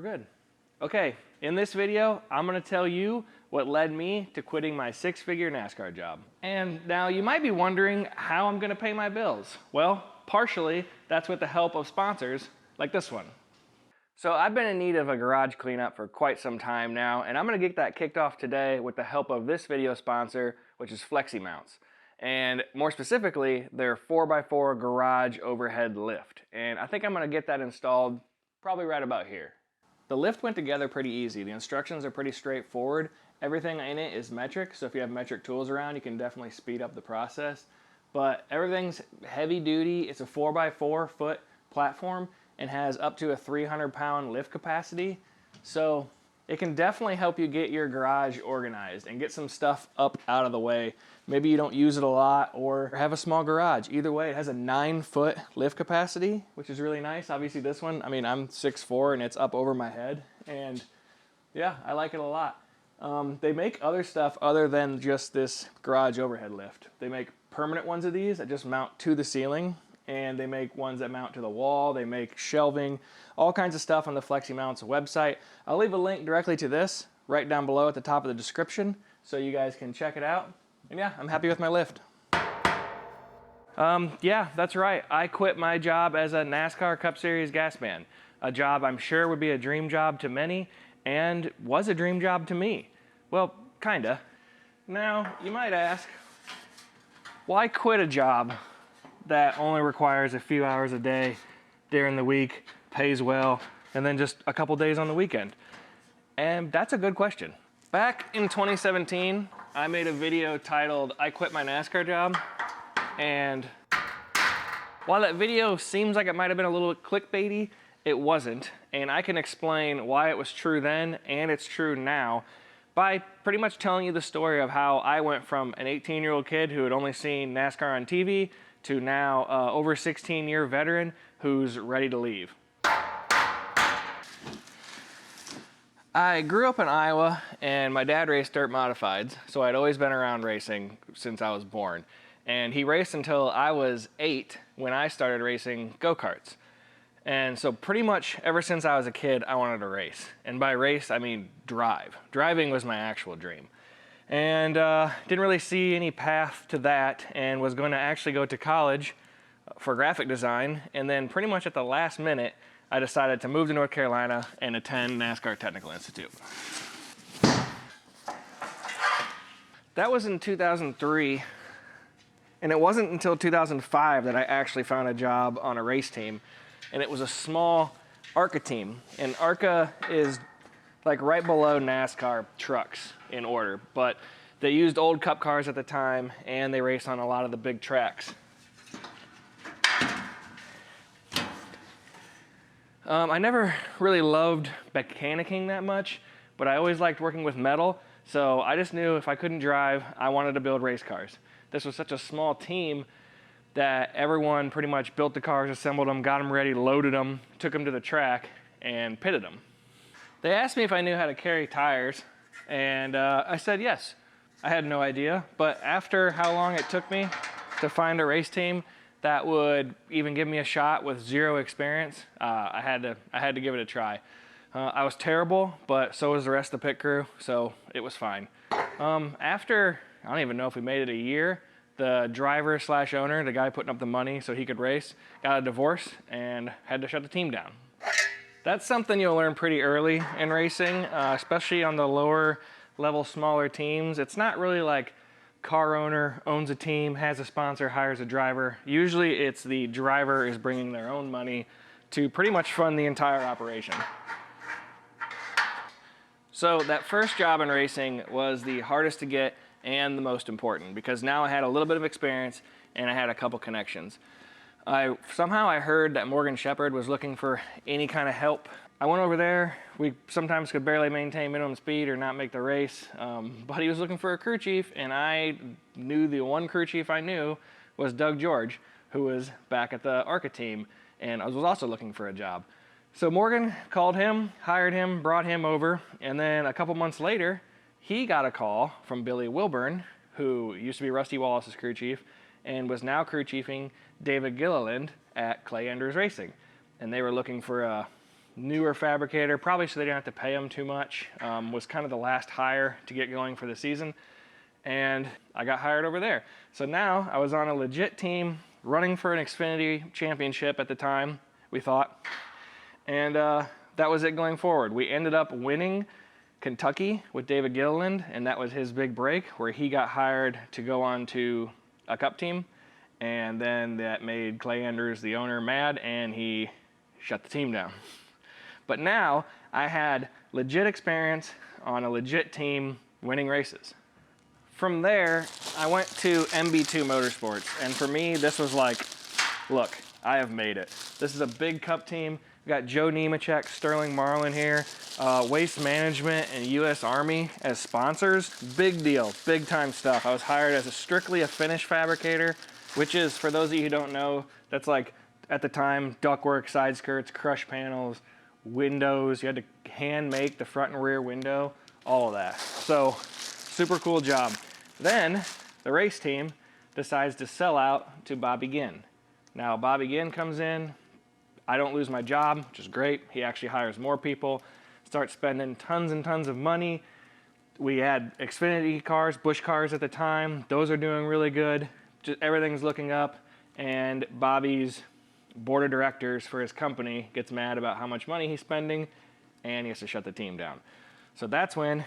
good. Okay, in this video, I'm gonna tell you what led me to quitting my six-figure NASCAR job. And now you might be wondering how I'm gonna pay my bills. Well, partially, that's with the help of sponsors like this one. So I've been in need of a garage cleanup for quite some time now, and I'm gonna get that kicked off today with the help of this video sponsor, which is Flexi Mounts. And more specifically, their 4x4 garage overhead lift. And I think I'm gonna get that installed probably right about here. The lift went together pretty easy. The instructions are pretty straightforward. Everything in it is metric, so if you have metric tools around, you can definitely speed up the process. But everything's heavy duty. It's a 4x4 foot platform and has up to a 300-pound lift capacity. So it can definitely help you get your garage organized and get some stuff up out of the way. Maybe you don't use it a lot or have a small garage. Either way, it has a 9-foot lift capacity, which is really nice. Obviously this one, I mean, I'm 6'4" and it's up over my head. And yeah, I like it a lot. They make other stuff other than just this garage overhead lift. They make permanent ones of these that just mount to the ceiling, and they make ones that mount to the wall. They make shelving, all kinds of stuff on the Flexi Mounts website. I'll leave a link directly to this right down below at the top of the description so you guys can check it out. And yeah, I'm happy with my lift. Yeah, that's right. I quit my job as a NASCAR Cup Series gas man. A job I'm sure would be a dream job to many and was a dream job to me. Well, kinda. Now, you might ask, why quit a job that only requires a few hours a day during the week, pays well, and then just a couple days on the weekend? And that's a good question. Back in 2017, I made a video titled, I Quit My NASCAR Job. And while that video seems like it might have been a little clickbaity, it wasn't. And I can explain why it was true then and it's true now by pretty much telling you the story of how I went from an 18-year-old kid who had only seen NASCAR on TV to now over 16-year veteran who's ready to leave. I grew up in Iowa and my dad raced dirt modifieds, so I'd always been around racing since I was born. And he raced until I was 8 when I started racing go-karts. And so pretty much ever since I was a kid, I wanted to race. And by race, I mean drive. Driving was my actual dream. And didn't really see any path to that and was going to actually go to college for graphic design. And then pretty much at the last minute, I decided to move to North Carolina and attend NASCAR Technical Institute. That was in 2003. And it wasn't until 2005 that I actually found a job on a race team. And it was a small ARCA team. And ARCA is like right below NASCAR trucks in order. But they used old cup cars at the time and they raced on a lot of the big tracks. I never really loved mechanicking that much, but I always liked working with metal. So I just knew if I couldn't drive, I wanted to build race cars. This was such a small team that everyone pretty much built the cars, assembled them, got them ready, loaded them, took them to the track, and pitted them. They asked me if I knew how to carry tires, and I said yes. I had no idea, but after how long it took me to find a race team that would even give me a shot with zero experience, I had to give it a try. I was terrible, but so was the rest of the pit crew, so it was fine. After, I don't even know if we made it a year, the driver slash owner, the guy putting up the money so he could race, got a divorce and had to shut the team down. That's something you'll learn pretty early in racing, especially on the lower level, smaller teams. It's not really like car owner owns a team, has a sponsor, hires a driver. Usually it's the driver is bringing their own money to pretty much fund the entire operation. So that first job in racing was the hardest to get and the most important because now I had a little bit of experience and I had a couple connections. Somehow I heard that Morgan Shepherd was looking for any kind of help. I went over there. We sometimes could barely maintain minimum speed or not make the race, but he was looking for a crew chief, and I knew the one crew chief I knew was Doug George, who was back at the ARCA team, and I was also looking for a job. So Morgan called him, hired him, brought him over, and then a couple months later, he got a call from Billy Wilburn, who used to be Rusty Wallace's crew chief, and was now crew chiefing David Gilliland at Clay Enders Racing. And they were looking for a newer fabricator, probably so they didn't have to pay them too much. Was kind of the last hire to get going for the season, and I got hired over there. So now I was on a legit team running for an Xfinity championship at the time, we thought, and that was it going forward. We ended up winning Kentucky with David Gilliland, and that was his big break, where he got hired to go on to a cup team, and then that made Clay Andrews, the owner, mad, and he shut the team down. But now I had legit experience on a legit team winning races. From there, I went to MB2 Motorsports, and for me, this was like, look, I have made it. This is a big cup team. We got Joe Nemechek, Sterling Marlin here, Waste Management and US Army as sponsors. Big deal, big time stuff. I was hired as strictly a finish fabricator, which is, for those of you who don't know, that's like, at the time, ductwork, side skirts, crush panels, windows. You had to hand make the front and rear window, all of that. So, super cool job. Then, the race team decides to sell out to Bobby Ginn. Now, Bobby Ginn comes in. I don't lose my job, which is great. He actually hires more people, starts spending tons and tons of money. We had Xfinity cars, Busch cars at the time. Those are doing really good. Just everything's looking up, and Bobby's board of directors for his company gets mad about how much money he's spending, and he has to shut the team down. So that's when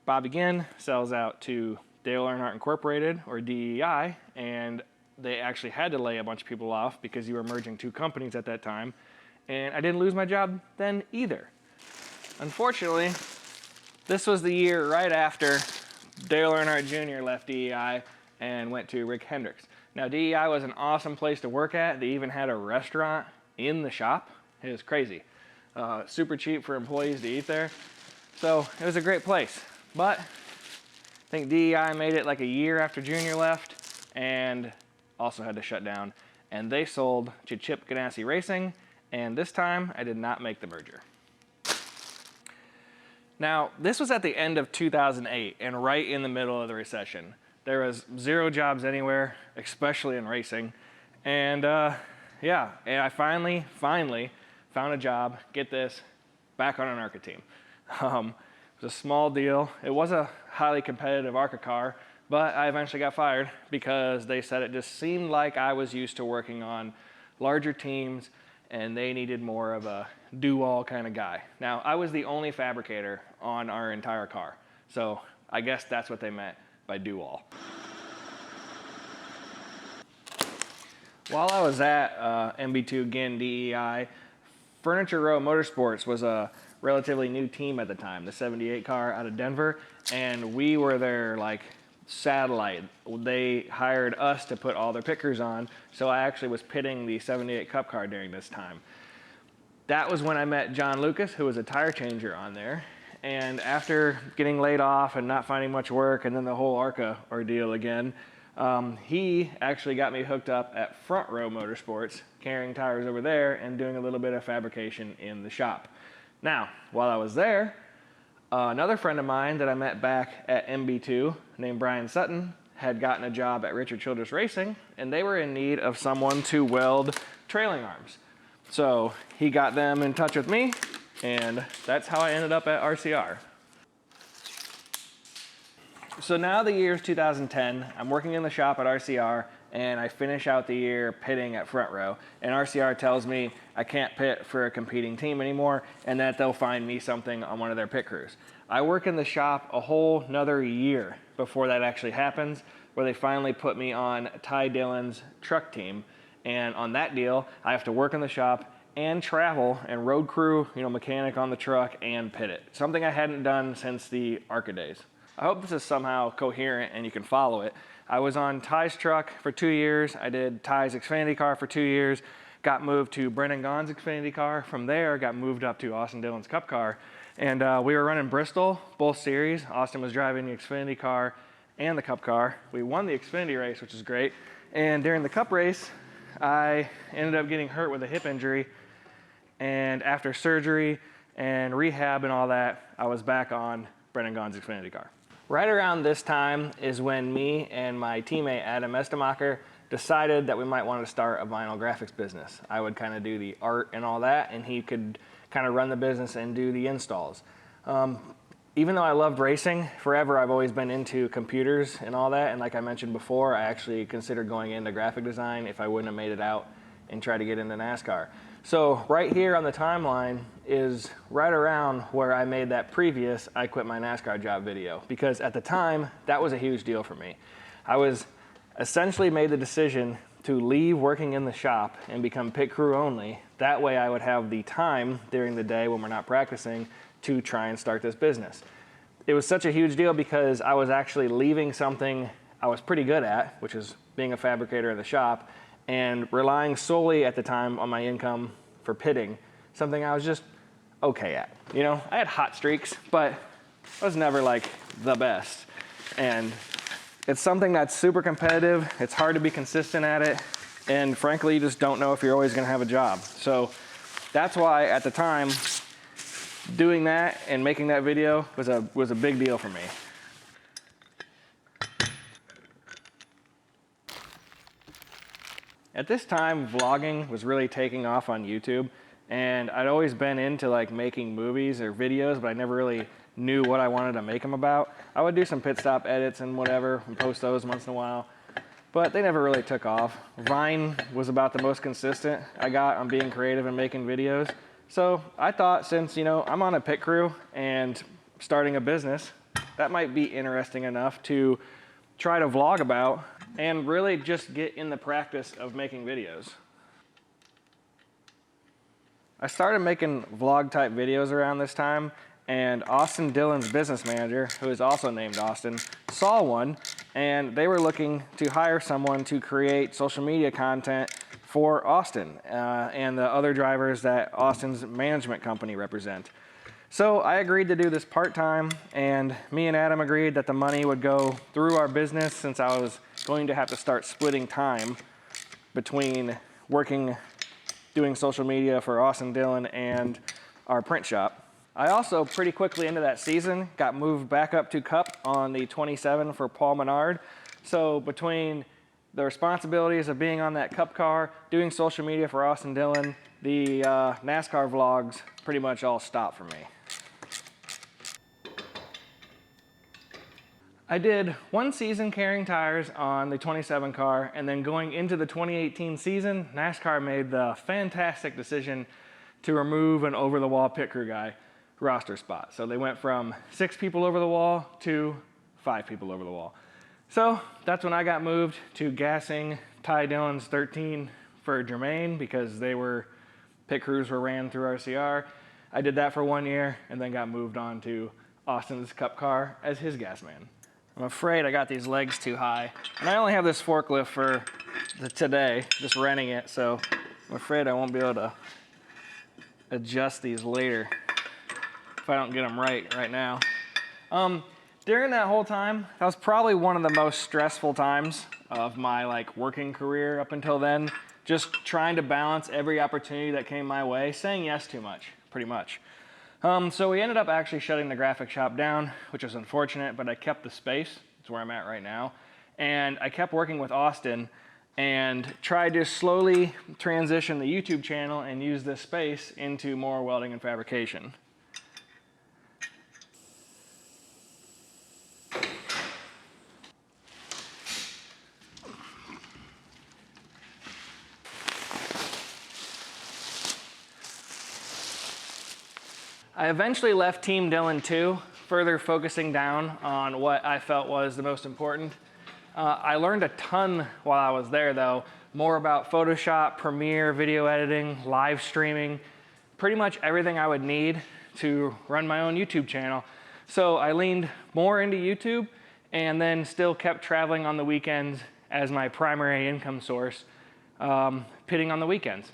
Bobby Ginn sells out to Dale Earnhardt Incorporated, or DEI, and they actually had to lay a bunch of people off because you were merging two companies at that time, and I didn't lose my job then either. Unfortunately, this was the year right after Dale Earnhardt Jr. left DEI and went to Rick Hendricks. Now, DEI was an awesome place to work at. They even had a restaurant in the shop. It was crazy. Super cheap for employees to eat there. So it was a great place. But I think DEI made it like a year after Junior left and also had to shut down. And they sold to Chip Ganassi Racing, and this time I did not make the merger. Now, this was at the end of 2008 and right in the middle of the recession. There was zero jobs anywhere, especially in racing. And yeah, and I finally found a job, get this, back on an ARCA team. It was a small deal. It was a highly competitive ARCA car, but I eventually got fired because they said it just seemed like I was used to working on larger teams and they needed more of a do-all kind of guy. Now, I was the only fabricator on our entire car, so I guess that's what they meant by do-all. While I was at MB2 Ginn DEI, Furniture Row Motorsports was a relatively new team at the time, the 78 car out of Denver, and we were their like satellite. They hired us to put all their pit crews on, so I actually was pitting the 78 Cup car during this time. That was when I met John Lucas, who was a tire changer on there. And after getting laid off and not finding much work, and then the whole ARCA ordeal again, he actually got me hooked up at Front Row Motorsports, carrying tires over there and doing a little bit of fabrication in the shop. Now, while I was there, another friend of mine that I met back at MB2, named Brian Sutton, had gotten a job at Richard Childress Racing, and they were in need of someone to weld trailing arms. So he got them in touch with me, and that's how I ended up at RCR. So now the year is 2010. I'm working in the shop at RCR, and I finish out the year pitting at Front Row. And RCR tells me I can't pit for a competing team anymore, and that they'll find me something on one of their pit crews. I work in the shop a whole another year before that actually happens, where they finally put me on Ty Dillon's truck team. And on that deal, I have to work in the shop and travel and road crew, mechanic on the truck and pit it. Something I hadn't done since the ARCA days. I hope this is somehow coherent and you can follow it. I was on Ty's truck for 2 years. I did Ty's Xfinity car for 2 years. Got moved to Brendan Gaughan's Xfinity car. From there, got moved up to Austin Dillon's Cup car. And we were running Bristol, both series. Austin was driving the Xfinity car and the Cup car. We won the Xfinity race, which is great. And during the Cup race, I ended up getting hurt with a hip injury. And after surgery and rehab and all that, I was back on Brendan Gaughan's Xfinity car. Right around this time is when me and my teammate Adam Estemacher decided that we might want to start a vinyl graphics business. I would kind of do the art and all that, and he could kind of run the business and do the installs. Even though I loved racing, forever I've always been into computers and all that, and like I mentioned before, I actually considered going into graphic design if I wouldn't have made it out and tried to get into NASCAR. So right here on the timeline is right around where I made that previous I quit my NASCAR job video, because at the time, that was a huge deal for me. I was essentially made the decision to leave working in the shop and become pit crew only. That way I would have the time during the day when we're not practicing to try and start this business. It was such a huge deal because I was actually leaving something I was pretty good at, which is being a fabricator in the shop, and relying solely at the time on my income for pitting, something I was just okay at. You know, I had hot streaks, but I was never like the best. And it's something that's super competitive. It's hard to be consistent at it. And frankly, you just don't know if you're always gonna have a job. So that's why at the time, doing that and making that video was a big deal for me. At this time, vlogging was really taking off on YouTube, and I'd always been into like making movies or videos, but I never really knew what I wanted to make them about. I would do some pit stop edits and whatever and post those once in a while, but they never really took off. Vine was about the most consistent I got on being creative and making videos. So I thought, since, you know, I'm on a pit crew and starting a business, that might be interesting enough to try to vlog about and really just get in the practice of making videos. I started making vlog type videos around this time, and Austin Dillon's business manager, who is also named Austin, saw one, and they were looking to hire someone to create social media content for Austin and the other drivers that Austin's management company represent. So I agreed to do this part-time, and me and Adam agreed that the money would go through our business, since I was going to have to start splitting time between working, doing social media for Austin Dillon and our print shop. I also pretty quickly into that season got moved back up to Cup on the 27 for Paul Menard. So between the responsibilities of being on that Cup car, doing social media for Austin Dillon, the NASCAR vlogs pretty much all stopped for me. I did one season carrying tires on the 27 car, and then going into the 2018 season, NASCAR made the fantastic decision to remove an over-the-wall pit crew guy roster spot. So they went from 6 people over the wall to 5 people over the wall. So that's when I got moved to gassing Ty Dillon's 13 for Jermaine, because pit crews were ran through RCR. I did that for 1 year and then got moved on to Austin's Cup car as his gas man. I'm afraid I got these legs too high, and I only have this forklift for today, just renting it, so I'm afraid I won't be able to adjust these later if I don't get them right now. During that whole time, that was probably one of the most stressful times of my working career up until then. Just trying to balance every opportunity that came my way, saying yes too much, pretty much. So we ended up actually shutting the graphic shop down, which was unfortunate, but I kept the space. It's where I'm at right now. And I kept working with Austin and tried to slowly transition the YouTube channel and use this space into more welding and fabrication. I eventually left Team Dillon 2, further focusing down on what I felt was the most important. I learned a ton while I was there though, more about Photoshop, Premiere, video editing, live streaming, pretty much everything I would need to run my own YouTube channel. So I leaned more into YouTube and then still kept traveling on the weekends as my primary income source, pitting on the weekends.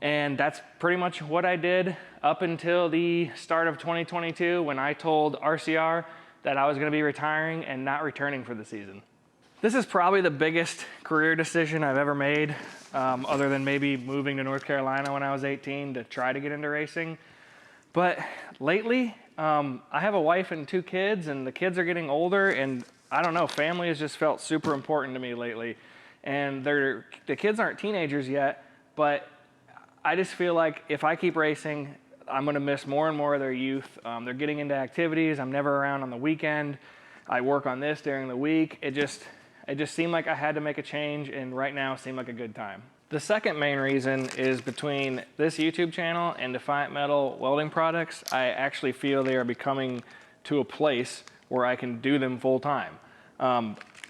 And that's pretty much what I did up until the start of 2022, when I told RCR that I was going to be retiring and not returning for the season. This is probably the biggest career decision I've ever made, other than maybe moving to North Carolina when I was 18 to try to get into racing. But lately, I have a wife and 2 kids, and the kids are getting older, and I don't know, family has just felt super important to me lately. And the kids aren't teenagers yet, but I just feel like if I keep racing, I'm gonna miss more and more of their youth. They're getting into activities. I'm never around on the weekend. I work on this during the week. It just seemed like I had to make a change, and right now seemed like a good time. The second main reason is between this YouTube channel and Defiant Metal welding products, I actually feel they are becoming to a place where I can do them full time.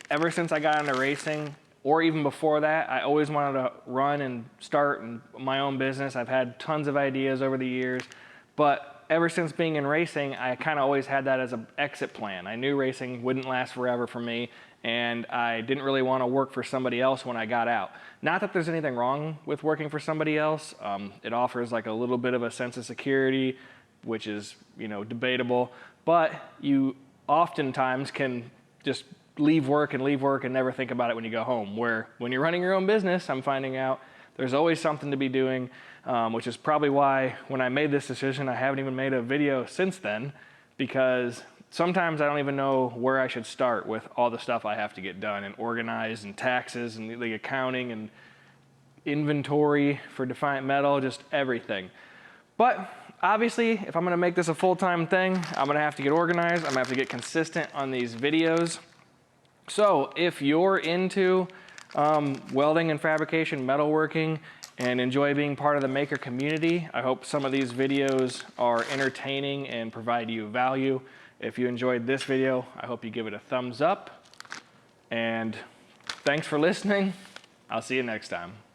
Ever since I got into racing, or even before that, I always wanted to run and start my own business. I've had tons of ideas over the years, but ever since being in racing, I kind of always had that as an exit plan. I knew racing wouldn't last forever for me, and I didn't really want to work for somebody else when I got out. Not that there's anything wrong with working for somebody else. It offers like a little bit of a sense of security, which is, debatable, but you oftentimes can just leave work and never think about it when you go home. Where when you're running your own business, I'm finding out there's always something to be doing, which is probably why when I made this decision, I haven't even made a video since then, because sometimes I don't even know where I should start with all the stuff I have to get done and organized, and taxes and the accounting and inventory for Defiant Metal, just everything. But obviously, if I'm gonna make this a full-time thing, I'm gonna have to get organized. I'm gonna have to get consistent on these videos. So if you're into welding and fabrication, metalworking, and enjoy being part of the maker community, I hope some of these videos are entertaining and provide you value. If you enjoyed this video, I hope you give it a thumbs up. And thanks for listening. I'll see you next time.